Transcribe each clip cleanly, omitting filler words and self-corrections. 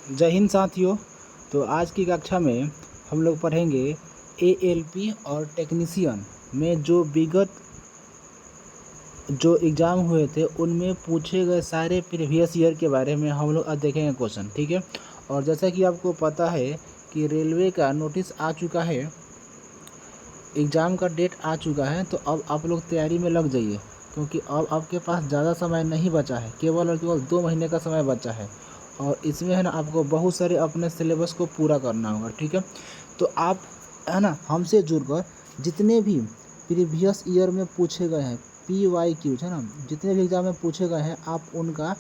जय हिंद साथियों। तो आज की कक्षा में हम लोग पढ़ेंगे एएलपी और टेक्नीशियन में जो विगत जो एग्ज़ाम हुए थे उनमें पूछे गए सारे प्रीवियस ईयर के बारे में हम लोग आज देखेंगे क्वेश्चन, ठीक है। और जैसा कि आपको पता है कि रेलवे का नोटिस आ चुका है, एग्ज़ाम का डेट आ चुका है, तो अब आप लोग तैयारी में लग जाइए, क्योंकि अब आपके पास ज़्यादा समय नहीं बचा है, केवल और केवल 2 महीने का समय बचा है। और इसमें है ना आपको बहुत सारे अपने सिलेबस को पूरा करना होगा, ठीक है। तो आप है ना हमसे जुड़कर जितने भी प्रीवियस ईयर में पूछे गए हैं PYQ है ना, जितने भी एग्ज़ाम में पूछे गए हैं आप उनका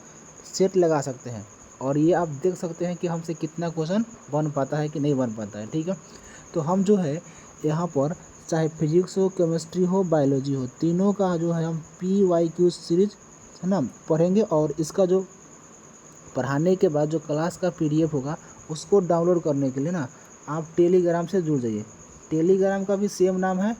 सेट लगा सकते हैं। और ये आप देख सकते हैं कि हमसे कितना क्वेश्चन बन पाता है कि नहीं बन पाता है, ठीक है। तो हम जो है यहाँ पर चाहे फिजिक्स हो, केमिस्ट्री हो, बायोलॉजी हो, तीनों का जो है हम PYQ सीरीज है ना पढ़ेंगे। और इसका जो पढ़ाने के बाद जो क्लास का PDF होगा उसको डाउनलोड करने के लिए ना आप टेलीग्राम से जुड़ जाइए। टेलीग्राम का भी सेम नाम है,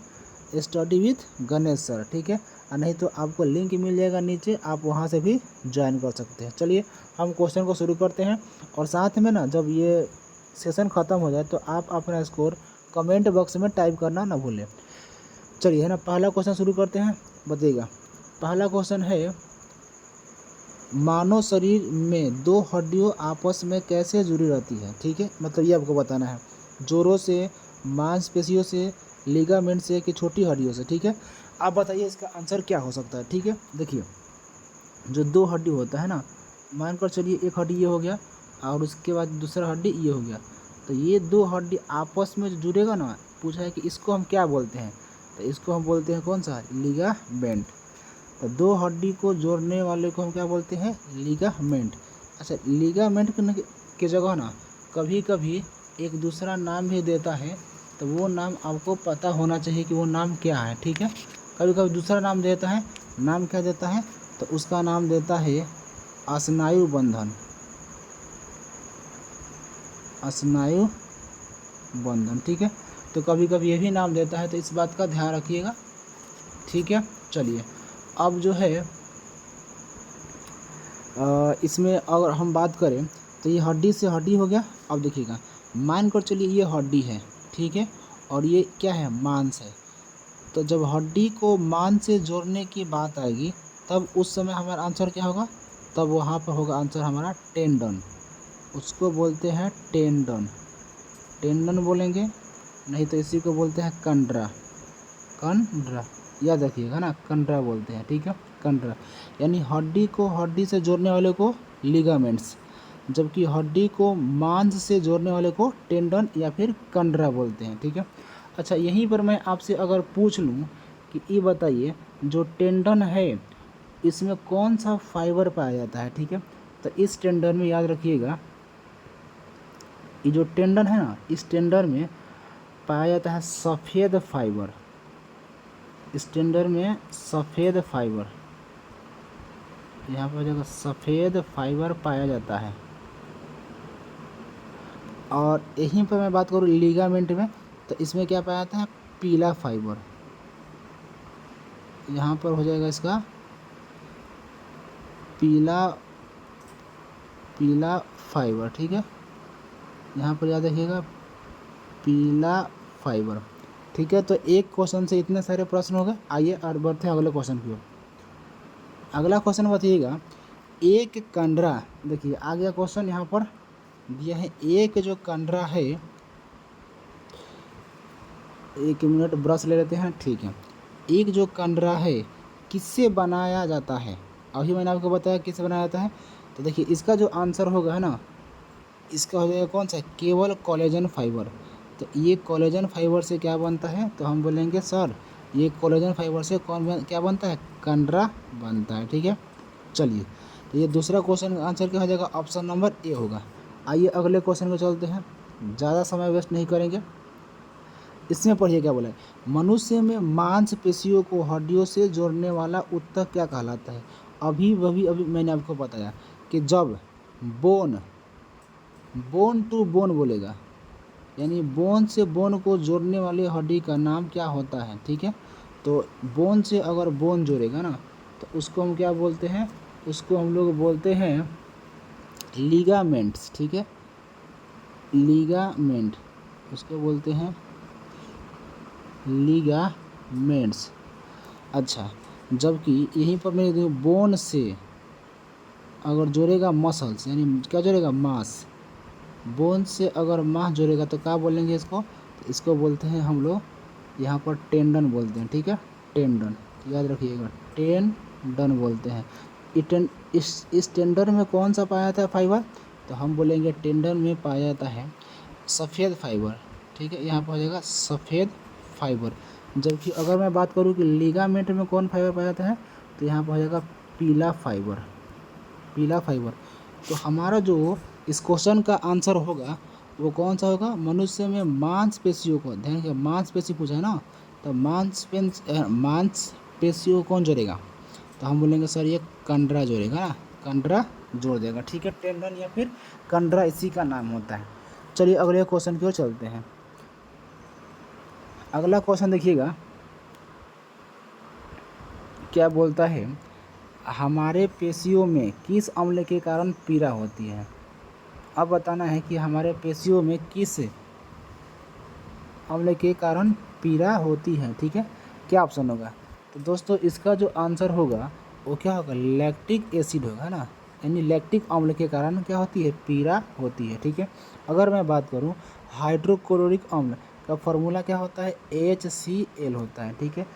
स्टडी विथ गणेश सर, ठीक है। और नहीं तो आपको लिंक मिल जाएगा नीचे, आप वहाँ से भी ज्वाइन कर सकते हैं। चलिए हम क्वेश्चन को शुरू करते हैं। और साथ में ना जब ये सेशन ख़त्म हो जाए तो आप अपना स्कोर कमेंट बॉक्स में टाइप करना ना भूलें। चलिए है ना, पहला क्वेश्चन शुरू करते हैं। बताइएगा, पहला क्वेश्चन है मानव शरीर में 2 हड्डियों आपस में कैसे जुड़ी रहती है, ठीक है। मतलब ये आपको बताना है, जोड़ों से, मांसपेशियों से, लिगामेंट से कि छोटी हड्डियों से, ठीक है। आप बताइए इसका आंसर क्या हो सकता है, ठीक है। देखिए, जो 2 हड्डी होता है ना, मानकर चलिए एक हड्डी ये हो गया और उसके बाद दूसरा हड्डी ये हो गया, तो ये 2 हड्डी आपस में जो जुड़ेगा ना, पूछा है कि इसको हम क्या बोलते हैं, तो इसको हम बोलते हैं कौन सा, लिगामेंट। तो 2 हड्डी को जोड़ने वाले को हम क्या बोलते हैं, लिगामेंट। अच्छा, लिगामेंट के जगह ना कभी कभी एक दूसरा नाम भी देता है, तो वो नाम आपको पता होना चाहिए कि वो नाम क्या है, ठीक है। कभी कभी दूसरा नाम देता है, नाम क्या देता है, तो उसका नाम देता है स्नायु बंधन, स्नायु बंधन, ठीक है। तो कभी कभी ये भी नाम देता है, तो इस बात का ध्यान रखिएगा, ठीक है। चलिए अब जो है इसमें अगर हम बात करें तो ये हड्डी से हड्डी हो गया। अब देखिएगा, मान कर चलिए ये हड्डी है, ठीक है, और ये क्या है, मांस है। तो जब हड्डी को मांस से जोड़ने की बात आएगी तब उस समय हमारा आंसर क्या होगा, तब वहाँ पर होगा आंसर हमारा टेंडन। उसको बोलते हैं टेंडन, टेंडन बोलेंगे, नहीं तो इसी को बोलते हैं कंडरा, कंडरा याद रखिएगा ना, कंडरा बोलते हैं, ठीक है, कंडरा। यानी हड्डी को हड्डी से जोड़ने वाले को लिगामेंट्स, जबकि हड्डी को मांस से जोड़ने वाले को टेंडन या फिर कंडरा बोलते हैं, ठीक है। अच्छा, यहीं पर मैं आपसे अगर पूछ लूँ कि ये बताइए जो टेंडन है इसमें कौन सा फाइबर पाया जाता है, ठीक है। तो इस टेंडन में याद रखिएगा, ये जो टेंडन है ना, इस टेंडन में पाया जाता है सफ़ेद फाइबर, इस टेंडर में सफ़ेद फाइबर, यहाँ पर जगह सफ़ेद फाइबर पाया जाता है। और यहीं पर मैं बात करूँ लिगामेंट में, तो इसमें क्या पाया जाता है, पीला फाइबर, यहाँ पर हो जाएगा इसका पीला पीला फाइबर, ठीक है। यहाँ पर याद रखिएगा पीला फाइबर, ठीक है। तो एक क्वेश्चन से इतने सारे प्रश्न हो गए। आइए और बढ़ते हैं अगले क्वेश्चन की ओर। अगला क्वेश्चन बताइएगा, एक कंडरा, देखिए आ गया क्वेश्चन यहाँ पर दिया है, एक जो कंडरा है, एक मिनट ब्रश ले लेते हैं, ठीक है। एक जो कंडरा है किससे बनाया जाता है, अभी मैंने आपको बताया किससे बनाया जाता है। तो देखिए इसका जो आंसर होगा है ना, इसका हो जाएगा कौन सा, केवल कोलेजन फाइबर। तो ये कोलेजन फाइबर से क्या बनता है, तो हम बोलेंगे सर ये कोलेजन फाइबर से क्या बनता है, कंडरा बनता है, ठीक है। चलिए, तो ये दूसरा क्वेश्चन का आंसर क्या हो जाएगा, ऑप्शन नंबर ए होगा। आइए अगले क्वेश्चन को चलते हैं, ज़्यादा समय वेस्ट नहीं करेंगे। इसमें पढ़िए क्या बोला है, मनुष्य में मांसपेशियों को हड्डियों से जोड़ने वाला ऊतक क्या कहलाता है। अभी मैंने आपको बताया कि जब बोन बोन टू बोन बोलेगा, यानी बोन से बोन को जोड़ने वाली हड्डी का नाम क्या होता है, ठीक है। तो बोन से अगर बोन जोड़ेगा ना, तो उसको हम क्या बोलते हैं, उसको हम लोग बोलते हैं लिगामेंट्स, ठीक है। लीगामेंट, उसको बोलते हैं लीगामेंट्स। अच्छा, जबकि यहीं पर मैं देखो बोन से अगर जोड़ेगा मसल्स, यानी क्या जोड़ेगा, मांस। बोन से अगर मांस जोड़ेगा तो क्या बोलेंगे इसको, तो इसको बोलते हैं हम लोग यहाँ पर टेंडन बोलते हैं, ठीक है, टेंडन, याद रखिएगा, टेंडन बोलते हैं। इस टेंडन में कौन सा पाया जाता है फाइबर, तो हम बोलेंगे टेंडन में पाया जाता है सफ़ेद फाइबर, ठीक है, यहाँ पर हो जाएगा सफ़ेद फाइबर। जबकि अगर मैं बात करूँ कि लिगामेंट में कौन फाइबर पाया जाता है, तो यहाँ पर हो जाएगा पीला फाइबर, पीला फाइबर। तो हमारा जो इस क्वेश्चन का आंसर होगा वो कौन सा होगा, मनुष्य में मांसपेशियों को, ध्यान रखिए मांसपेशी पूछा है ना, तो मांसपेशियों को कौन जोड़ेगा, तो हम बोलेंगे सर ये कंडरा जोड़ेगा ना, कंडरा जोड़ देगा, ठीक है, टेंडन या फिर कंडरा इसी का नाम होता है। चलिए अगले क्वेश्चन की ओर चलते हैं। अगला क्वेश्चन देखिएगा क्या बोलता है, हमारे पेशियों में किस अम्ल के कारण पीड़ा होती है। अब बताना है कि हमारे पेशियों में किस अम्ल के कारण पीड़ा होती है, ठीक है, क्या ऑप्शन होगा, तो दोस्तों इसका जो आंसर होगा वो क्या होगा, लैक्टिक एसिड होगा ना, यानी लैक्टिक अम्ल के कारण क्या होती है, पीड़ा होती है, ठीक है। अगर मैं बात करूं हाइड्रोक्लोरिक अम्ल का फॉर्मूला क्या होता है, HCl होता है, ठीक है।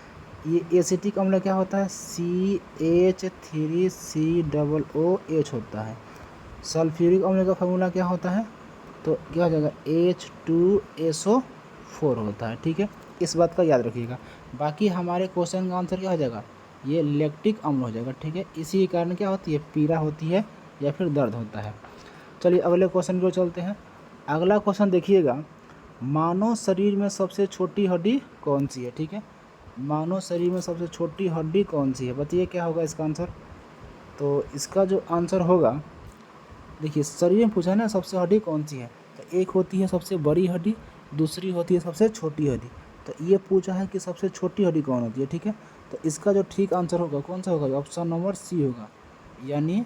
ये एसिटिक अम्ल क्या होता है, CH3COOH होता है। सल्फ्यूरिक अम्ल का फॉर्मूला क्या होता है, तो क्या हो जाएगा, H2SO4 होता है, ठीक है, इस बात का याद रखिएगा। बाकी हमारे क्वेश्चन का आंसर क्या हो जाएगा, ये लैक्टिक अम्ल हो जाएगा, ठीक है, इसी के कारण क्या होती है, पीड़ा होती है या फिर दर्द होता है। चलिए अगले क्वेश्चन की ओर चलते हैं। अगला क्वेश्चन देखिएगा, मानव शरीर में सबसे छोटी हड्डी कौन सी है, ठीक है, मानव शरीर में सबसे छोटी हड्डी कौन सी है, बताइए क्या होगा इसका आंसर। तो इसका जो आंसर होगा, देखिए शरीर में पूछा है ना सबसे हड्डी कौन सी है, तो एक होती है सबसे बड़ी हड्डी, दूसरी होती है सबसे छोटी हड्डी, तो ये पूछा है कि सबसे छोटी हड्डी कौन होती है, ठीक है, तो इसका जो ठीक आंसर होगा कौन सा होगा, ऑप्शन नंबर सी होगा, यानी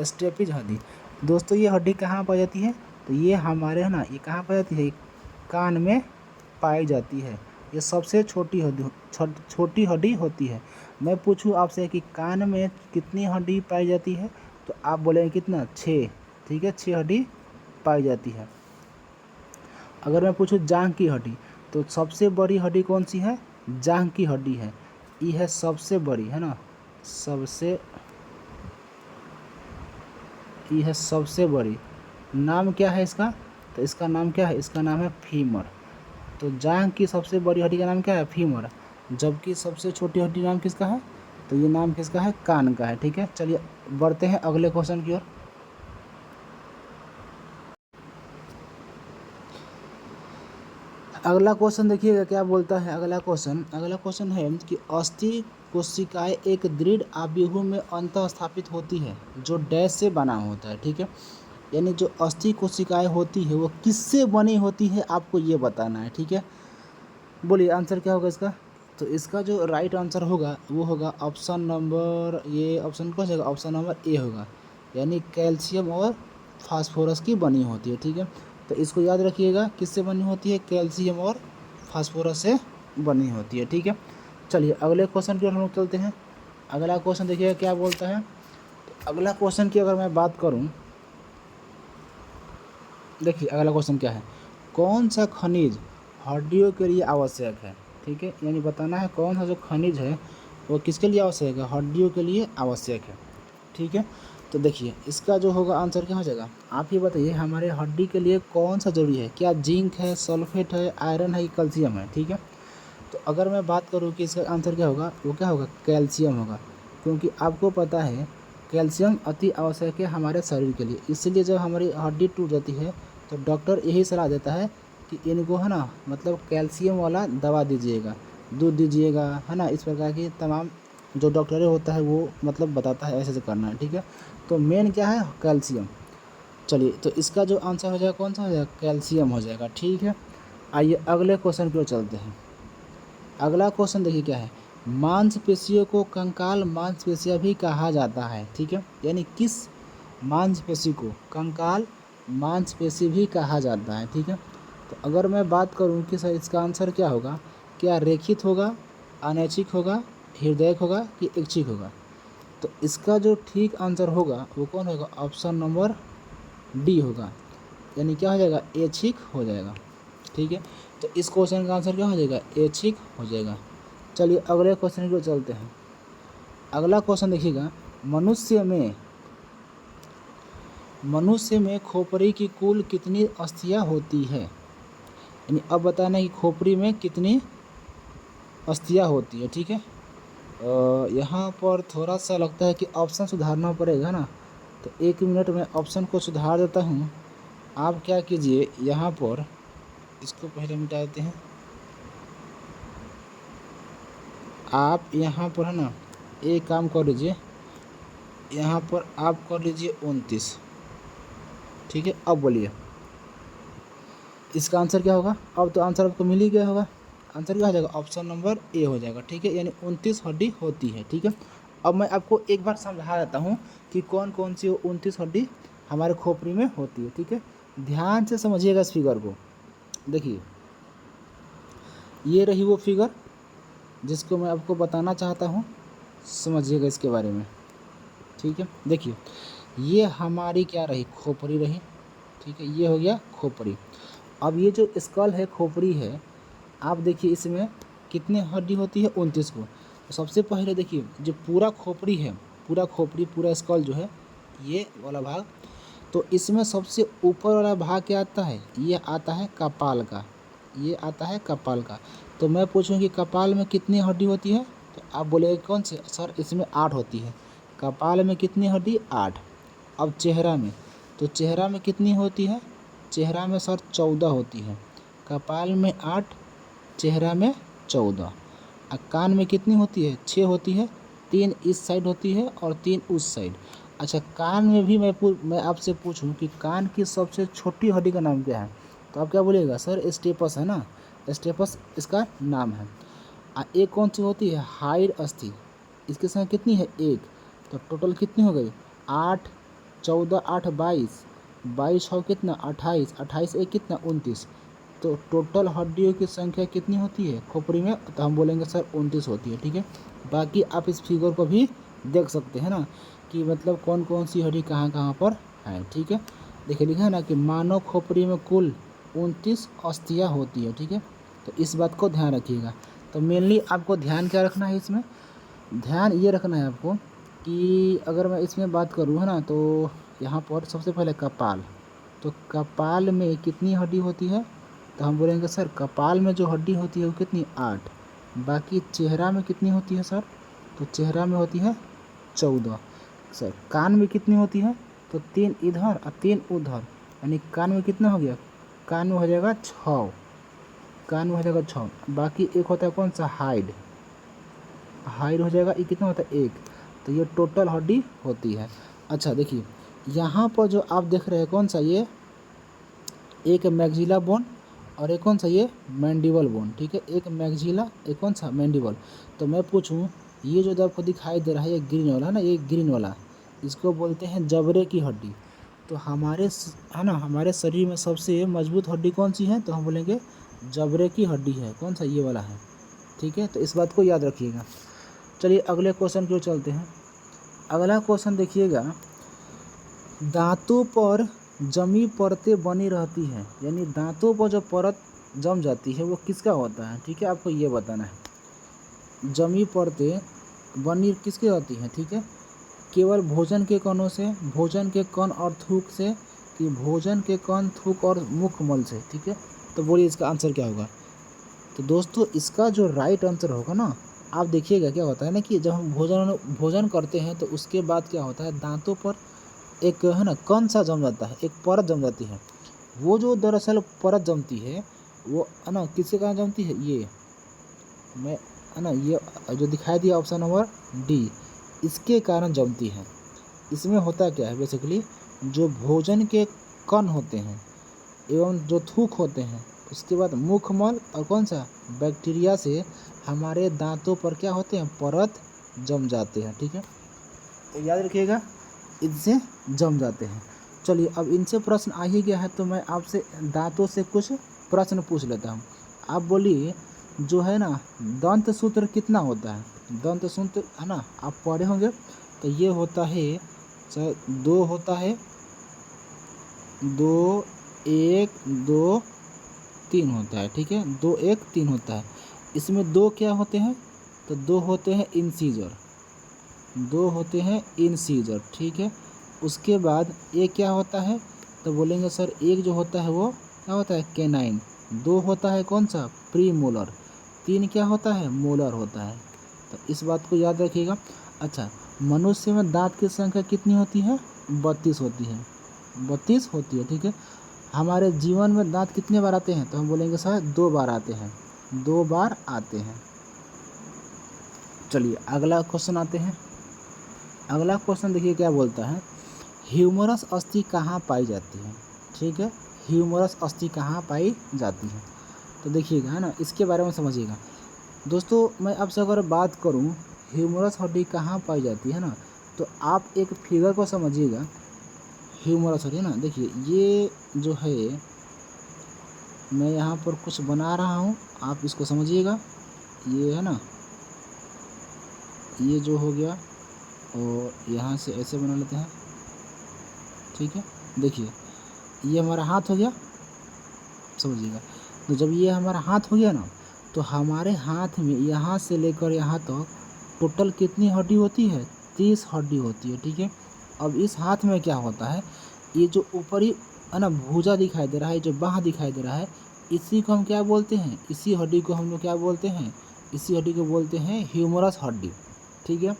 स्टेपिज हड्डी। दोस्तों ये हड्डी कहाँ पाई जाती है, तो ये हमारे है ना, ये कहाँ पाई जाती है, कान में पाई जाती है, ये सबसे छोटी हड्डी, छोटी हड्डी होती है। मैं पूछूं आपसे कि कान में कितनी हड्डी पाई जाती है, तो आप बोलेंगे कितना, 6, ठीक है, 6 हड्डी पाई जाती है। अगर मैं पूछूं जांघ की हड्डी, तो सबसे बड़ी हड्डी कौन सी है, जांघ की हड्डी है, ये है सबसे बड़ी, है ना, ये है सबसे बड़ी। नाम क्या है इसका, तो इसका नाम क्या है, इसका नाम है फीमर। तो जांघ की सबसे बड़ी हड्डी का नाम क्या है, फीमर, जबकि सबसे छोटी हड्डी नाम किसका है, तो ये नाम किसका है, कान का है, ठीक है। चलिए बढ़ते हैं अगले क्वेश्चन की ओर। अगला क्वेश्चन देखिएगा क्या बोलता है, अगला क्वेश्चन है कि अस्थि कोशिकाएं एक दृढ़ आव्यूह में अंतः स्थापित होती है जो डैश से बना होता है, ठीक है, यानी जो अस्थि कोशिकाएं होती है वो किससे बनी होती है आपको ये बताना है, ठीक है। बोलिए आंसर क्या होगा इसका, तो इसका जो राइट आंसर होगा वो होगा ऑप्शन नंबर, ये ऑप्शन कौन सा होगा, ऑप्शन नंबर ए होगा, यानी कैल्शियम और फास्फोरस की बनी होती है, ठीक है। तो इसको याद रखिएगा किससे बनी होती है, कैल्शियम और फास्फोरस से बनी होती है, ठीक है। चलिए अगले क्वेश्चन की ओर हम लोग चलते हैं। अगला क्वेश्चन देखिएगा क्या बोलता है, तो अगला क्वेश्चन की अगर मैं बात करूँ, देखिए अगला क्वेश्चन क्या है, कौन सा खनिज हड्डियों के लिए आवश्यक है, ठीक है, यानी बताना है कौन सा जो खनिज है वो किसके लिए आवश्यक है, हड्डियों के लिए आवश्यक है, ठीक है। तो देखिए इसका जो होगा आंसर क्या हो जाएगा, आप ये बताइए हमारे हड्डी के लिए कौन सा जरूरी है, क्या जिंक है, सल्फेट है, आयरन है, कैल्शियम है, ठीक है। तो अगर मैं बात करूँ कि इसका आंसर क्या होगा, वो क्या होगा, कैल्शियम होगा, क्योंकि आपको पता है कैल्शियम अति आवश्यक है हमारे शरीर के लिए, इसलिए जब हमारी हड्डी टूट जाती है तो डॉक्टर यही सलाह देता है कि इनको है ना, मतलब कैल्शियम वाला दवा दीजिएगा, दूध दीजिएगा, है ना, इस प्रकार की तमाम जो डॉक्टरें होता है वो मतलब बताता है ऐसे ऐसे करना है, ठीक है। तो मेन क्या है, कैल्शियम। चलिए तो इसका जो आंसर हो जाएगा कौन सा हो जाएगा, कैल्शियम हो जाएगा, ठीक है। आइए अगले क्वेश्चन की ओर चलते हैं। अगला क्वेश्चन देखिए क्या है, मांसपेशियों को कंकाल मांसपेशियां भी कहा जाता है, ठीक है, यानी किस मांसपेशी को कंकाल मांसपेशी भी कहा जाता है। ठीक है, तो अगर मैं बात करूं कि सर इसका आंसर क्या होगा, क्या रेखित होगा, अनैच्छिक होगा, हृदयक होगा कि ऐच्छिक होगा, तो इसका जो ठीक आंसर होगा वो कौन होगा, ऑप्शन नंबर डी होगा, यानी क्या हो जाएगा, ऐच्छिक हो जाएगा। ठीक है, तो इस क्वेश्चन का आंसर क्या हो जाएगा, ऐच्छिक हो जाएगा। चलिए अगले क्वेश्चन की ओर चलते हैं। अगला क्वेश्चन देखिएगा, मनुष्य में खोपड़ी की कुल कितनी अस्थियां होती है, यानी अब बताना है कि खोपड़ी में कितनी अस्थियां होती है। ठीक है, यहाँ पर थोड़ा सा लगता है कि ऑप्शन सुधारना पड़ेगा ना, तो 1 मिनट में ऑप्शन को सुधार देता हूँ। आप क्या कीजिए, यहाँ पर इसको पहले मिटा देते हैं। आप यहाँ पर है ना एक काम कर लीजिए, यहाँ पर आप कर लीजिए 29। ठीक है, अब बोलिए इसका आंसर क्या होगा। अब तो आंसर आपको मिल ही गया होगा, आंसर क्या हो जाएगा, ऑप्शन नंबर ए हो जाएगा। ठीक है, यानी 29 हड्डी होती है। ठीक है, अब मैं आपको एक बार समझा देता हूँ कि कौन कौन सी 29 हड्डी हमारे खोपड़ी में होती है। ठीक है, ध्यान से समझिएगा इस फिगर को। देखिए ये रही वो फिगर जिसको मैं आपको बताना चाहता हूँ, समझिएगा इसके बारे में। ठीक है, देखिए ये हमारी क्या रही, खोपड़ी रही। ठीक है, ये हो गया खोपड़ी। अब ये जो स्कल है, खोपड़ी है, आप देखिए इसमें कितने हड्डी होती है, 29 को। तो सबसे पहले देखिए जो पूरा खोपड़ी है, पूरा खोपड़ी, पूरा स्कल जो है, ये वाला भाग, तो इसमें सबसे ऊपर वाला भाग क्या आता है, ये आता है कपाल का, ये आता है कपाल का। तो मैं पूछूं कि कपाल में कितनी हड्डी होती है, तो आप बोलेंगे कौन से, सर इसमें 8 होती है। कपाल में कितनी हड्डी, 8। अब चेहरा में, तो चेहरा में कितनी होती है, चेहरा में सर 14 होती है। कपाल में 8, चेहरा में 14। और कान में कितनी होती है, 6 होती है। 3 इस साइड होती है और 3 उस साइड। अच्छा, कान में भी मैं आपसे पूछूं कि कान की सबसे छोटी हड्डी का नाम क्या है, तो आप क्या बोलिएगा, सर स्टेपस है ना, स्टेपस इसका नाम है। एक कौन सी होती है, हाइड अस्थि, इसके संग कितनी है, 1। तो टोटल कितनी हो गई, 8, 14, 8, 22, 22 हो कितना, 28, 28 एक कितना, 29। तो टोटल हड्डियों की संख्या कितनी होती है खोपड़ी में, तो हम बोलेंगे सर 29 होती है। ठीक है, बाकी आप इस फिगर को भी देख सकते हैं ना कि मतलब कौन कौन सी हड्डी कहाँ कहाँ पर है। ठीक है, देखिए लिखा है ना कि मानव खोपड़ी में कुल 29 अस्थियाँ होती है। ठीक है, तो इस बात को ध्यान रखिएगा। तो मेनली आपको ध्यान क्या रखना है, इसमें ध्यान ये रखना है आपको कि अगर मैं इसमें बात करूँ है ना, तो यहाँ पर सबसे पहले कपाल, तो कपाल में कितनी हड्डी होती है, तो हम बोलेंगे सर कपाल में जो हड्डी होती है वो कितनी, 8। बाकी चेहरा में कितनी होती है सर, तो चेहरा में होती है 14। सर कान में कितनी होती है, तो 3 इधर और 3 उधर, यानी कान में कितना हो गया, कान में हो जाएगा 6, कान में हो जाएगा 6। बाकी एक होता है कौन सा, हाइड, हाइड हो जाएगा, ये कितना होता है, 1। तो ये टोटल हड्डी होती है। अच्छा देखिए यहाँ पर जो आप देख रहे हैं कौन सा, ये एक मैक्सिला बोन और एक कौन सा, ये मैंडिबल बोन। ठीक है, एक मैक्सिला, एक कौन सा, मैंडिबल। तो मैं पूछूं, ये जो आपको दिखाई दे रहा है, ये ग्रीन वाला ना, ये ग्रीन वाला, इसको बोलते हैं जबड़े की हड्डी। तो हमारे है ना, हमारे शरीर में सबसे मजबूत हड्डी कौन सी है, तो हम बोलेंगे जबड़े की हड्डी है, कौन सा, ये वाला है। ठीक है, तो इस बात को याद रखिएगा। चलिए अगले क्वेश्चन की ओर चलते हैं। अगला क्वेश्चन देखिएगा, दांतों पर जमी परतें बनी रहती है, यानी दांतों पर जो परत जम जाती है वो किसका होता है। ठीक है, आपको ये बताना है, जमी परतें बनी किसकी होती हैं। ठीक है, केवल भोजन के कणों से, भोजन के कण और थूक से, कि भोजन के कण, थूक और मुखमल से। ठीक है, तो बोलिए इसका आंसर क्या होगा। तो दोस्तों इसका जो राइट आंसर होगा ना, आप देखिएगा क्या होता है ना कि जब हम भोजन करते हैं तो उसके बाद क्या होता है, दांतों पर एक है ना कण सा जम जाता है, एक परत जम जाती है। वो जो दरअसल परत जमती है वो है ना किसके कारण जमती है, ये मैं है ना, ये जो दिखाई दिया ऑप्शन नंबर डी, इसके कारण जमती है। इसमें होता क्या है बेसिकली, जो भोजन के कण होते हैं एवं जो थूक होते हैं, उसके बाद मुखमल और कौन सा, बैक्टीरिया से हमारे दांतों पर क्या होते हैं, परत जम जाते हैं। ठीक है, तो याद रखिएगा, इससे जम जाते हैं। चलिए अब इनसे प्रश्न आ ही गया है तो मैं आपसे दांतों से कुछ प्रश्न पूछ लेता हूँ। आप बोलिए जो है ना दंत सूत्र कितना होता है? दंत सूत्र है ना आप पढ़े होंगे, तो ये होता है चाहे 2 होता है, 2 1 2 3 होता है, ठीक है, 2 1 3 होता है। इसमें 2 क्या होते हैं? तो 2 होते हैं इंसीजर, 2 होते हैं इंसीजर, ठीक है। उसके बाद एक क्या होता है? तो बोलेंगे सर एक जो होता है वो क्या होता है? कैनाइन। 2 होता है कौन सा? Pre molar. 3 क्या होता है? मोलर होता है। तो इस बात को याद रखिएगा। अच्छा, मनुष्य में दांत की संख्या कितनी होती है? 32 होती है, 32 होती है, ठीक है। हमारे जीवन में दांत कितने बार आते हैं? तो हम बोलेंगे सर 2 बार आते हैं, 2 बार आते हैं। चलिए अगला क्वेश्चन आते हैं। अगला क्वेश्चन देखिए क्या बोलता है, ह्यूमरस अस्थि कहाँ पाई जाती है? ठीक है, ह्यूमरस अस्थि कहाँ पाई जाती है? तो देखिएगा है ना, इसके बारे में समझिएगा। दोस्तों मैं आपसे अगर बात करूं ह्यूमरस हड्डी कहाँ पाई जाती है ना, तो आप एक फिगर को समझिएगा। ह्यूमरस हड्डी ना, देखिए ये जो है मैं यहाँ पर कुछ बना रहा हूँ, आप इसको समझिएगा। ये है ना, ये जो हो गया और यहाँ से ऐसे बना लेते हैं, ठीक है। देखिए ये हमारा हाथ हो गया, समझिएगा। तो जब ये हमारा हाथ हो गया ना, तो हमारे हाथ में यहाँ से लेकर यहाँ तक टोटल कितनी हड्डी होती है? 30 हड्डी होती है, ठीक है। अब इस हाथ में क्या होता है, ये जो ऊपरी है ना भुजा दिखाई दे रहा है, जो बाँह दिखाई दे रहा है, इसी को हम क्या बोलते हैं? इसी हड्डी को हम लोग क्या बोलते हैं? इसी हड्डी को बोलते हैं ह्यूमरस हड्डी, ठीक है।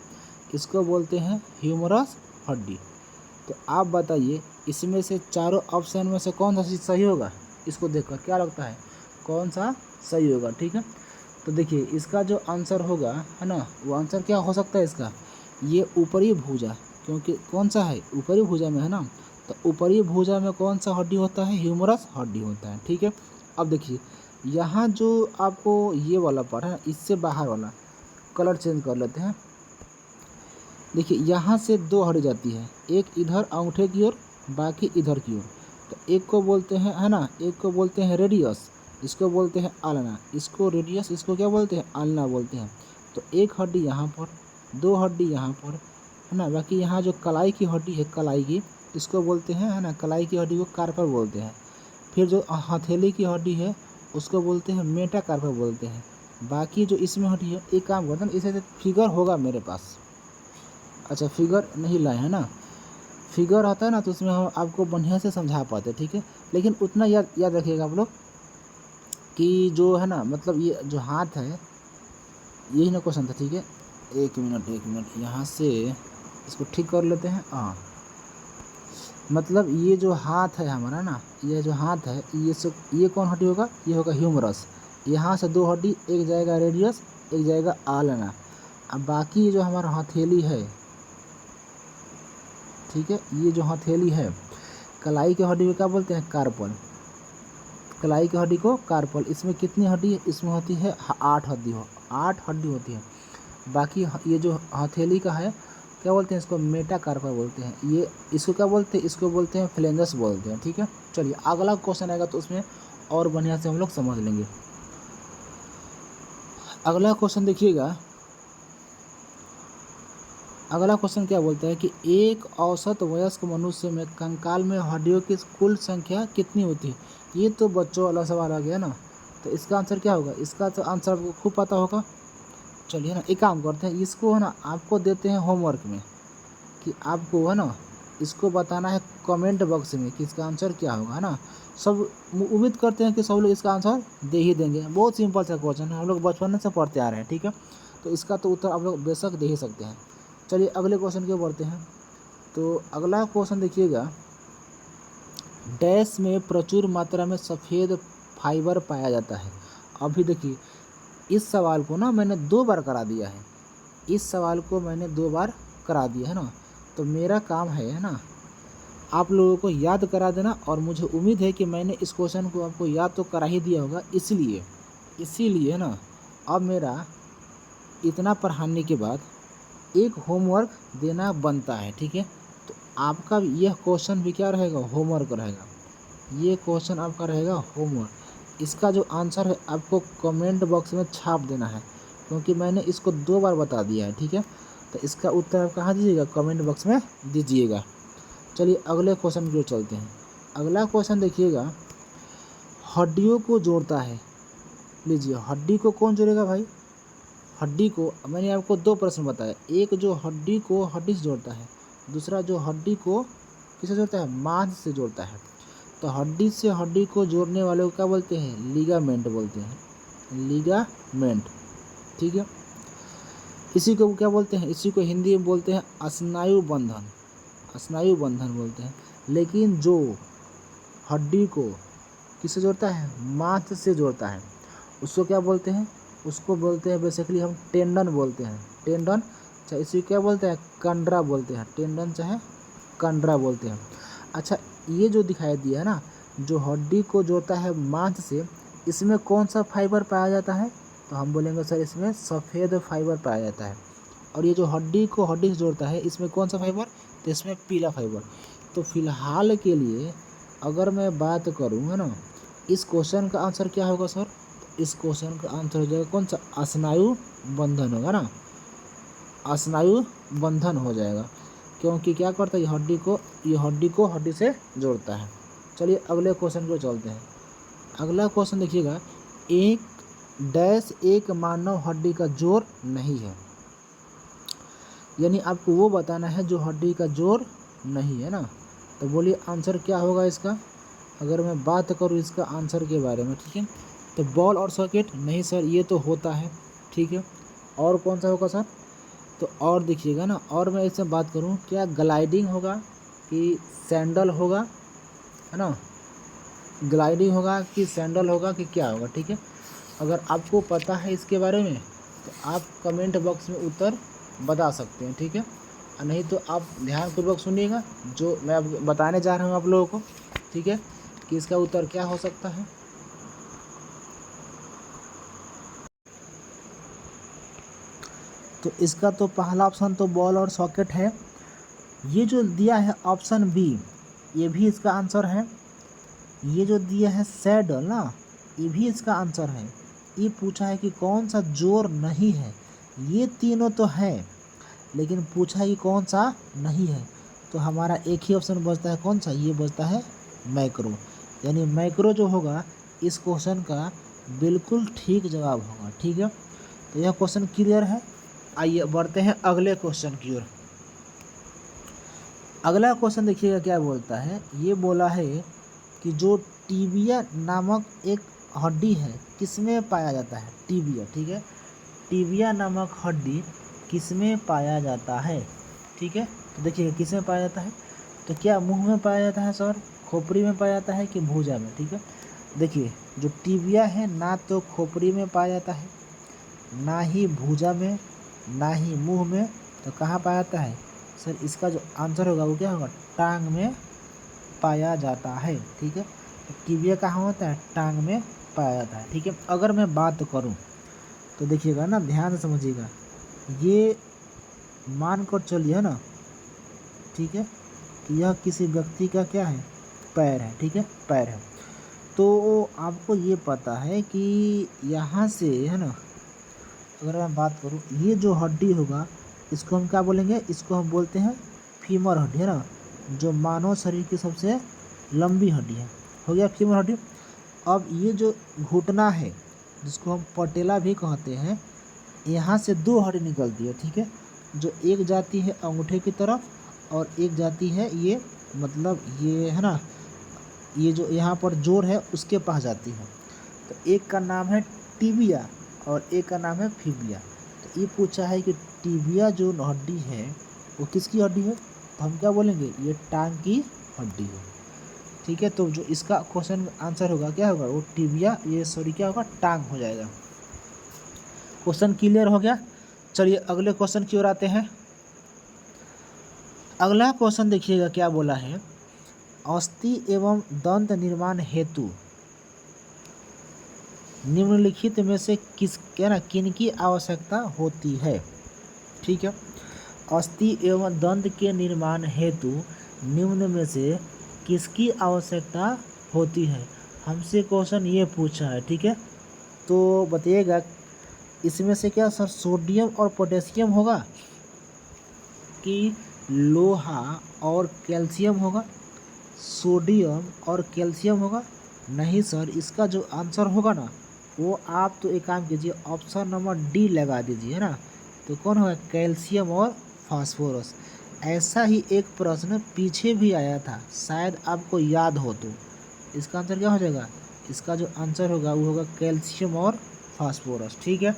इसको बोलते हैं ह्यूमरस हड्डी। तो आप बताइए इसमें से चारों ऑप्शन में से कौन सा चीज़ सही होगा? इसको देखकर क्या लगता है कौन सा सही होगा? ठीक है, तो देखिए इसका जो आंसर होगा है ना, वो आंसर क्या हो सकता है इसका? ये ऊपरी भुजा, क्योंकि कौन सा है? ऊपरी भुजा में है ना, तो ऊपरी भुजा में कौन सा हड्डी होता है? ह्यूमरस हड्डी होता है, ठीक है। अब देखिए यहाँ जो आपको ये वाला पार्ट है, इससे बाहर वाला कलर चेंज कर लेते हैं। देखिए यहाँ से 2 हट जाती है, एक इधर अंगूठे की ओर, बाकी इधर की ओर। तो एक को बोलते हैं है ना, एक को बोलते हैं रेडियस, इसको बोलते हैं आलना। इसको रेडियस, इसको क्या बोलते हैं? आलना बोलते हैं। तो एक हड्डी यहाँ पर, 2 हड्डी यहाँ पर है ना, बाकी यहाँ जो कलाई की हड्डी है, कलाई की, इसको बोलते हैं है ना, कलाई की हड्डी को कार्पल बोलते हैं। फिर जो हथेली की हड्डी है उसको बोलते हैं मेटाकार्पल बोलते हैं। बाकी जो इसमें हड्डी है, एक काम करते हैं, इसे फिगर होगा मेरे पास। अच्छा फिगर नहीं लाए हैं ना, फिगर आता है ना तो उसमें हम आपको बढ़िया से समझा पाते, ठीक है। लेकिन उतना याद याद रखिएगा आप लोग कि जो है ना, मतलब ये जो हाथ है, यही ना क्वेश्चन था, ठीक है। एक मिनट यहाँ से इसको ठीक कर लेते हैं। हाँ, मतलब ये जो हाथ है हमारा ना, ये जो हाथ है, ये कौन हड्डी होगा? ये होगा ह्यूमरस। यहाँ से 2 हड्डी, एक जाएगा रेडियस, एक जाएगा आलना। अब बाकी जो हमारा हथेली है, ठीक है, ये जो हथेली है, कलाई की हड्डी को क्या बोलते हैं? कार्पल। कलाई की हड्डी को कार्पल। इसमें कितनी हड्डी है? इसमें होती है 8 हड्डी, 8 हड्डी होती है। बाकी ये जो हथेली का है, क्या बोलते हैं इसको? मेटाकार्पल बोलते हैं। ये इसको क्या बोलते हैं? इसको बोलते हैं फ्लेंजस बोलते हैं, ठीक है। चलिए अगला क्वेश्चन आएगा तो उसमें और बढ़िया से हम लोग समझ लेंगे। अगला क्वेश्चन देखिएगा, अगला क्वेश्चन क्या बोलता है कि एक औसत वयस्क मनुष्य में कंकाल में हड्डियों की कुल संख्या कितनी होती है? ये तो बच्चों वाला सवाल आ गया ना, तो इसका आंसर क्या होगा? इसका तो आंसर आपको खूब पता होगा। चलिए ना, एक काम करते हैं, इसको है ना आपको देते हैं होमवर्क में, कि आपको है ना इसको बताना है कमेंट बॉक्स में कि इसका आंसर क्या होगा, है ना। सब उम्मीद करते हैं कि सब लोग इसका आंसर दे ही देंगे। बहुत सिंपल सा क्वेश्चन है, हम लोग बचपन से पढ़ते आ रहे हैं, ठीक है। तो इसका तो उत्तर आप लोग बेशक दे ही सकते हैं। चलिए अगले क्वेश्चन की ओर बढ़ते हैं। तो अगला क्वेश्चन देखिएगा, डैश में प्रचुर मात्रा में सफ़ेद फाइबर पाया जाता है। अभी देखिए इस सवाल को ना मैंने 2 बार करा दिया है, इस सवाल को मैंने 2 बार करा दिया है ना। तो मेरा काम है ना आप लोगों को याद करा देना, और मुझे उम्मीद है कि मैंने इस क्वेश्चन को आपको याद तो करा ही दिया होगा। इसीलिए ना अब मेरा इतना पढ़ाने के बाद एक होमवर्क देना बनता है, ठीक है। तो आपका यह क्वेश्चन भी क्या रहेगा, होमवर्क रहेगा। ये क्वेश्चन आपका रहेगा होमवर्क। इसका जो आंसर है आपको कमेंट बॉक्स में छाप देना है, क्योंकि मैंने इसको 2 बार बता दिया है, ठीक है। तो इसका उत्तर आप कहाँ दीजिएगा, कमेंट बॉक्स में दीजिएगा। चलिए अगले क्वेश्चन की ओर चलते हैं। अगला क्वेश्चन देखिएगा, हड्डियों को जोड़ता है। लीजिए, हड्डी को कौन जोड़ेगा भाई, हड्डी को मैंने आपको 2 प्रश्न बताया, एक जो हड्डी को हड्डी से जोड़ता है, दूसरा जो हड्डी को किससे जोड़ता है, मांस से जोड़ता है। तो हड्डी से हड्डी को जोड़ने वाले को क्या बोलते हैं, लिगामेंट बोलते हैं, लिगामेंट, ठीक है। इसी को क्या बोलते हैं, इसी को हिंदी में बोलते हैं स्नायु बंधन, स्नायु बंधन बोलते हैं। लेकिन जो हड्डी को किससे जोड़ता है, मांस से जोड़ता है, उसको क्या बोलते हैं, उसको बोलते हैं बेसिकली हम टेंडन बोलते हैं, टेंडन, चाहे इसी क्या बोलते हैं, कंडरा बोलते हैं, टेंडन चाहे कंडरा बोलते हैं। अच्छा, ये जो दिखाई दिया है ना, जो हड्डी को जोड़ता है मांस से, इसमें कौन सा फाइबर पाया जाता है, तो हम बोलेंगे सर इसमें सफ़ेद फाइबर पाया जाता है। और ये जो हड्डी को हड्डी से जोड़ता है, इसमें कौन सा फाइबर, तो इसमें पीला फाइबर। तो फिलहाल के लिए अगर मैं बात करूँ, है ना, इस क्वेश्चन का आंसर क्या होगा सर, इस क्वेश्चन का आंसर हो जाएगा कौन सा, स्नायु बंधन होगा ना, स्नायु बंधन हो जाएगा, क्योंकि क्या करता है, ये हड्डी को हड्डी से जोड़ता है। चलिए अगले क्वेश्चन को चलते हैं। अगला क्वेश्चन देखिएगा, एक मानव हड्डी का जोड़ नहीं है। यानी आपको वो बताना है जो हड्डी का जोड़ नहीं है ना। तो बोलिए आंसर क्या होगा इसका, अगर मैं बात करूँ इसका आंसर के बारे में, ठीक है। तो बॉल और सॉकेट नहीं सर, ये तो होता है, ठीक है। और कौन सा होगा सर, तो और देखिएगा ना, और मैं इससे बात करूं, क्या ग्लाइडिंग होगा कि सैंडल होगा, है ना, ग्लाइडिंग होगा कि सैंडल होगा कि क्या होगा, ठीक है। अगर आपको पता है इसके बारे में तो आप कमेंट बॉक्स में उत्तर बता सकते हैं, ठीक है। और नहीं तो आप ध्यानपूर्वक सुनिएगा जो मैं अब बताने जा रहा हूँ आप लोगों को, ठीक है, कि इसका उत्तर क्या हो सकता है। तो इसका तो पहला ऑप्शन तो बॉल और सॉकेट है। ये जो दिया है ऑप्शन बी, ये भी इसका आंसर है। ये जो दिया है सैडल ना, ये भी इसका आंसर है। ये पूछा है कि कौन सा जोड़ नहीं है, ये तीनों तो है, लेकिन पूछा है कि कौन सा नहीं है। तो हमारा एक ही ऑप्शन बचता है, कौन सा, ये बचता है मैक्रो। यानी मैक्रो जो होगा इस क्वेश्चन का बिल्कुल ठीक जवाब होगा, ठीक है। तो यह क्वेश्चन क्लियर है। आइए बढ़ते हैं अगले क्वेश्चन की ओर। अगला क्वेश्चन देखिएगा क्या बोलता है, ये बोला है कि जो टीबिया नामक एक हड्डी है किसमें पाया जाता है, टीबिया, ठीक है। टीबिया नामक हड्डी किसमें पाया जाता है, ठीक है। तो देखिए किसमें पाया जाता है, तो क्या मुंह में पाया जाता है सर, खोपड़ी में पाया जाता है कि भुजा में, ठीक है। देखिए जो टीबिया है ना तो खोपड़ी में पाया जाता है, ना ही भुजा में, ना ही मुंह में, तो कहाँ पाया जाता है सर, इसका जो आंसर होगा वो क्या होगा, टांग में पाया जाता है, ठीक है। तो टीबिया कहाँ होता है, टांग में पाया जाता है, ठीक है। अगर मैं बात करूं तो देखिएगा ना, ध्यान से समझिएगा, ये मान कर चलिए ना, ठीक है, कि यह किसी व्यक्ति का क्या है, पैर है, ठीक है, पैर है। तो आपको ये पता है कि यहाँ से, है ना, अगर मैं बात करूँ, ये जो हड्डी होगा इसको हम क्या बोलेंगे, इसको हम बोलते हैं फीमर हड्डी, है ना, जो मानव शरीर की सबसे लंबी हड्डी है, हो गया फीमर हड्डी। अब ये जो घुटना है जिसको हम पटेला भी कहते हैं, यहाँ से 2 हड्डी निकलती है, ठीक है, जो एक जाती है अंगूठे की तरफ और एक जाती है ये, मतलब ये है ना, ये जो यहाँ पर जोड़ है उसके पास जाती है। तो एक का नाम है टीबिया और एक का नाम है फिबिया। तो ये पूछा है कि टीबिया जो हड्डी है वो किसकी हड्डी है, तो हम क्या बोलेंगे, ये टांग की हड्डी है, ठीक है। तो जो इसका क्वेश्चन आंसर होगा क्या होगा, वो टीबिया, ये सॉरी क्या होगा, टांग हो जाएगा। क्वेश्चन क्लियर हो गया। चलिए अगले क्वेश्चन की ओर आते हैं। अगला क्वेश्चन देखिएगा क्या बोला है, अस्थि एवं दंत निर्माण हेतु निम्नलिखित में से किन की आवश्यकता होती है, ठीक है। अस्थि एवं दंत के निर्माण हेतु निम्न में से किसकी आवश्यकता होती है? हमसे क्वेश्चन ये पूछा है, ठीक है। तो बताइएगा इसमें से क्या सर सोडियम और पोटेशियम होगा कि लोहा और कैल्शियम होगा? सोडियम और कैल्शियम होगा? नहीं सर, इसका जो आंसर होगा ना वो आप तो एक काम कीजिए, ऑप्शन नंबर डी लगा दीजिए, है ना। तो कौन होगा? कैल्शियम और फास्फोरस। ऐसा ही एक प्रश्न पीछे भी आया था, शायद आपको याद हो तो। इसका आंसर क्या हो जाएगा? इसका जो आंसर होगा वो होगा कैल्शियम और फास्फोरस, ठीक है।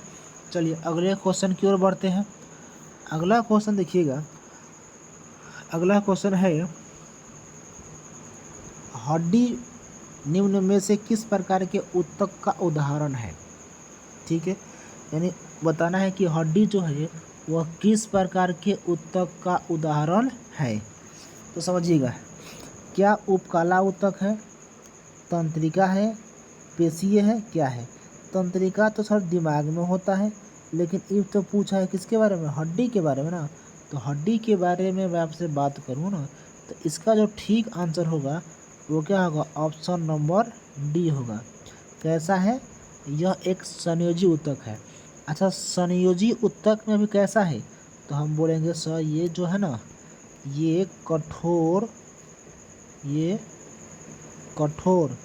चलिए अगले क्वेश्चन की ओर बढ़ते हैं। अगला क्वेश्चन देखिएगा, अगला क्वेश्चन है हड्डी निम्न में से किस प्रकार के ऊतक का उदाहरण है? ठीक है, यानी बताना है कि हड्डी जो है वह किस प्रकार के ऊतक का उदाहरण है। तो समझिएगा, क्या उपकला ऊतक है, तंत्रिका है, पेशीय है, क्या है? तंत्रिका तो सर दिमाग में होता है, लेकिन ये तो पूछा है किसके बारे में? हड्डी के बारे में ना। तो हड्डी के बारे में मैं आपसे बात करूँ ना, तो इसका जो ठीक आंसर होगा वो क्या होगा? ऑप्शन नंबर डी होगा। कैसा है? यह एक संयोजी ऊतक है। अच्छा, संयोजी ऊतक में भी कैसा है? तो हम बोलेंगे सर ये जो है ना, ये कठोर, ये कठोर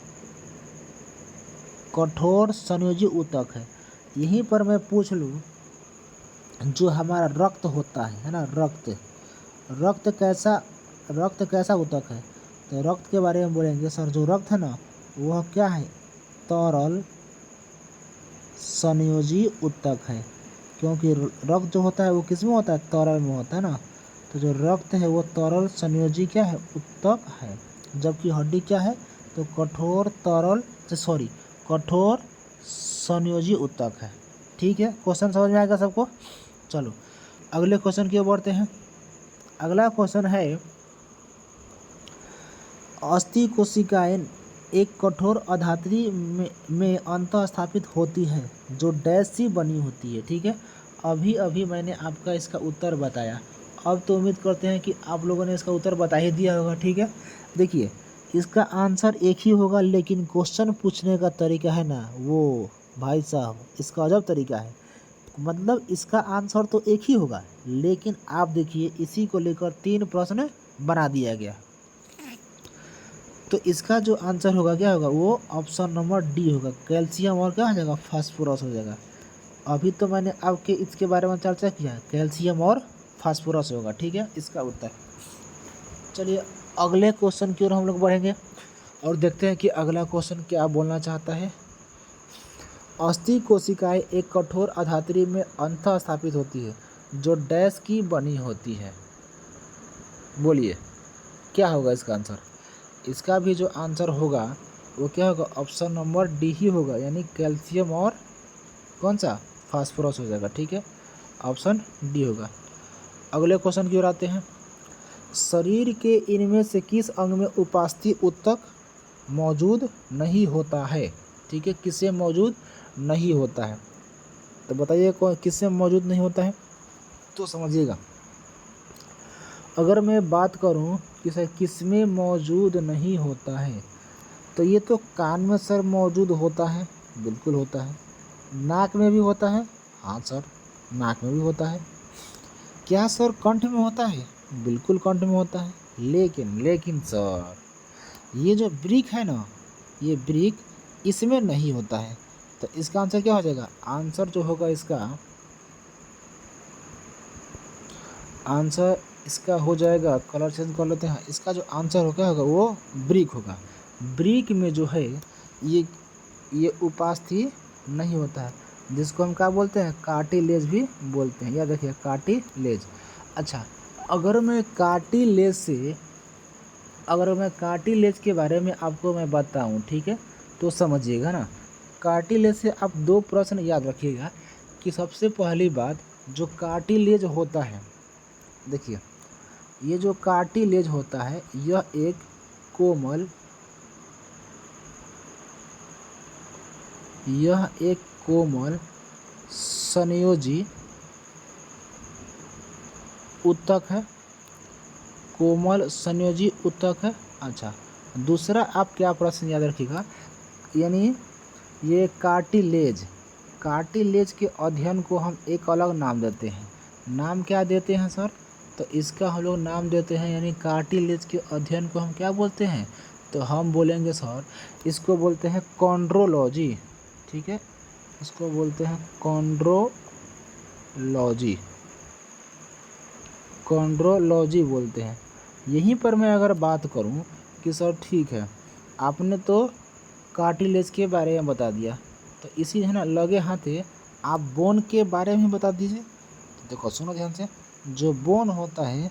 कठोर संयोजी ऊतक है। यहीं पर मैं पूछ लूँ, जो हमारा रक्त होता है ना, रक्त रक्त कैसा रक्त कैसा ऊतक है? तो रक्त के बारे में बोलेंगे सर जो रक्त है ना वह क्या है? तरल संयोजी ऊतक है। क्योंकि रक्त जो होता है वो किस में होता है? तरल में होता है ना। तो जो रक्त है वो तरल संयोजी क्या है? ऊतक है। जबकि हड्डी क्या है? तो कठोर संयोजी ऊतक है। ठीक है, क्वेश्चन समझ में आएगा सबको। चलो अगले क्वेश्चन की ओर बढ़ते हैं। अगला क्वेश्चन है, अस्थि कोशिकाएं एक कठोर अधात्री में अंतः स्थापित होती है जो डैश सी बनी होती है। ठीक है, अभी अभी मैंने आपका इसका उत्तर बताया। अब तो उम्मीद करते हैं कि आप लोगों ने इसका उत्तर बता ही दिया होगा। ठीक है, देखिए इसका आंसर एक ही होगा, लेकिन क्वेश्चन पूछने का तरीका है ना वो भाई साहब इसका अजब तरीका है। मतलब इसका आंसर तो एक ही होगा, लेकिन आप देखिए इसी को लेकर 3 प्रश्न बना दिया गया। तो इसका जो आंसर होगा क्या होगा? वो ऑप्शन नंबर डी होगा, कैल्शियम और क्या हो जाएगा? फास्फोरस हो जाएगा। अभी तो मैंने आपके इसके बारे में चर्चा किया, कैल्शियम और फास्फोरस होगा। ठीक है, इसका उत्तर। चलिए अगले क्वेश्चन की ओर हम लोग बढ़ेंगे और देखते हैं कि अगला क्वेश्चन क्या बोलना चाहता है। अस्थि कोशिकाएं एक कठोर अधात्री में अंतः स्थापित होती है जो डैश की बनी होती है। बोलिए क्या होगा इसका आंसर? इसका भी जो आंसर होगा वो क्या होगा? ऑप्शन नंबर डी ही होगा, यानी कैल्शियम और कौन सा? फास्फोरस हो जाएगा। ठीक है, ऑप्शन डी होगा। अगले क्वेश्चन की ओर आते हैं। शरीर के इनमें से किस अंग में उपास्थि ऊतक मौजूद नहीं होता है? ठीक है, किससे मौजूद नहीं होता है? तो बताइए कौन किससे मौजूद नहीं होता है? तो समझिएगा, अगर मैं बात करूं कि सर किस में मौजूद नहीं होता है, तो ये तो कान में सर मौजूद होता है, बिल्कुल होता है। नाक में भी होता है, हाँ सर नाक में भी होता है। क्या सर कंठ में होता है? बिल्कुल कंठ में होता है। लेकिन सर ये जो ब्रिक है ना, ये ब्रिक इसमें नहीं होता है। तो इसका आंसर क्या हो जाएगा? आंसर जो होगा इसका आंसर इसका हो जाएगा, कलर चेंज कर लेते हैं। इसका जो आंसर होगा वो ब्रिक होगा। ब्रिक में जो है ये उपास्थि नहीं होता है, जिसको हम क्या बोलते हैं? कार्टिलेज भी बोलते हैं। या देखिए कार्टिलेज। अच्छा, अगर मैं कार्टिलेज के बारे में आपको मैं बताऊं, ठीक है, तो समझिएगा ना। कार्टिलेज से आप 2 प्रश्न याद रखिएगा कि सबसे पहली बात, जो कार्टिलेज होता है, देखिए ये जो कार्टिलेज होता है यह एक कोमल संयोजी ऊतक है। कोमल संयोजी ऊतक है। अच्छा, दूसरा आप क्या प्रश्न याद रखिएगा, यानी ये कार्टिलेज के अध्ययन को हम एक अलग नाम देते हैं। नाम क्या देते हैं सर? तो इसका हम लोग नाम देते हैं, यानी कार्टिलेज के अध्ययन को हम क्या बोलते हैं? तो हम बोलेंगे सर, इसको बोलते हैं कॉन्ड्रोलॉजी। ठीक है, इसको बोलते हैं कॉन्ड्रोलॉजी बोलते हैं। यहीं पर मैं अगर बात करूं कि सर ठीक है, आपने तो कार्टिलेज के बारे में बता दिया, तो इसी है ना लगे हाथे आप बोन के बारे में बता दीजिए। तो देखो सुनो ध्यान से, जो बोन होता है,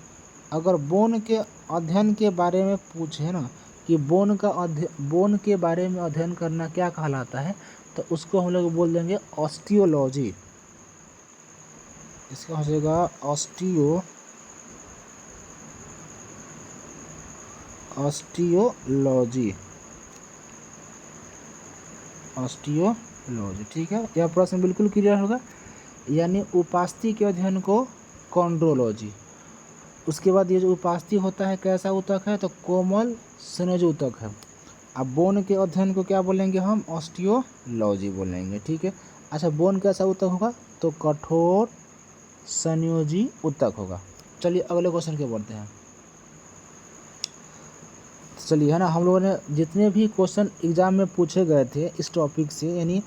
अगर बोन के अध्ययन के बारे में पूछे ना कि बोन के बारे में अध्ययन करना क्या कहलाता है, तो उसको हम लोग बोल देंगे ऑस्टियोलॉजी। इसका हो जाएगा ऑस्टियोलॉजी। ठीक है, यह प्रश्न बिल्कुल क्लियर होगा। यानी उपास्थि के अध्ययन को कॉन्ड्रोलॉजी। उसके बाद ये जो उपास्थि होता है कैसा ऊतक है? तो कोमल संयोजी ऊतक है। अब बोन के अध्ययन को क्या बोलेंगे हम? ऑस्टियोलॉजी बोलेंगे। ठीक है, अच्छा बोन कैसा ऊतक होगा? तो कठोर संयोजी ऊतक होगा। चलिए अगले क्वेश्चन के बढ़ते हैं। चलिए है ना, हम लोगों ने जितने भी क्वेश्चन एग्जाम में पूछे गए थे इस टॉपिक से, यानी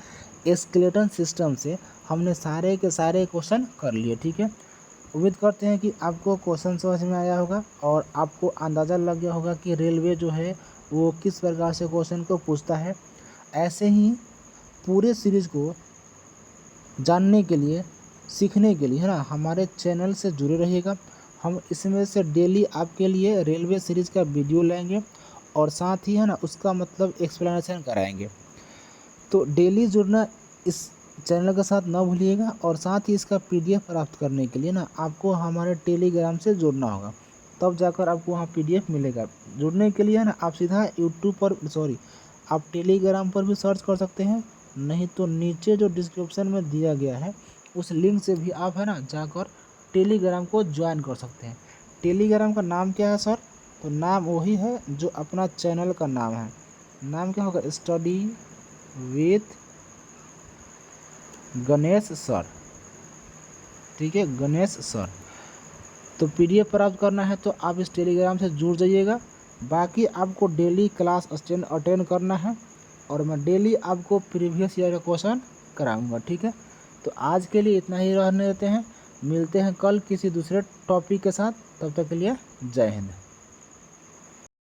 स्केलेटन सिस्टम से, हमने सारे के सारे क्वेश्चन कर लिए। ठीक है, उम्मीद करते हैं कि आपको क्वेश्चन समझ में आया होगा और आपको अंदाज़ा लग गया होगा कि रेलवे जो है वो किस प्रकार से क्वेश्चन को पूछता है। ऐसे ही पूरे सीरीज़ को जानने के लिए, सीखने के लिए है ना, हमारे चैनल से जुड़े रहिएगा। हम इसमें से डेली आपके लिए रेलवे सीरीज़ का वीडियो लाएंगे और साथ ही है ना उसका मतलब एक्सप्लेनेशन कराएंगे। तो डेली जुड़ना इस चैनल के साथ ना भूलिएगा, और साथ ही इसका PDF प्राप्त करने के लिए ना आपको हमारे टेलीग्राम से जुड़ना होगा, तब जाकर आपको वहाँ PDF मिलेगा। जुड़ने के लिए ना आप सीधा आप टेलीग्राम पर भी सर्च कर सकते हैं, नहीं तो नीचे जो डिस्क्रिप्शन में दिया गया है उस लिंक से भी आप है ना जाकर टेलीग्राम को ज्वाइन कर सकते हैं। टेलीग्राम का नाम क्या है सर? तो नाम वही है जो अपना चैनल का नाम है। नाम क्या होगा? Study with Ganesh sir. ठीक है, गणेश सर। तो PDF प्राप्त करना है तो आप इस टेलीग्राम से जुड़ जाइएगा। बाकी आपको डेली क्लास अटेंड करना है और मैं डेली आपको प्रीवियस ईयर का क्वेश्चन कराऊंगा। ठीक है, तो आज के लिए इतना ही रहने देते हैं। मिलते हैं कल किसी दूसरे टॉपिक के साथ, तब तक के लिए जय हिंद।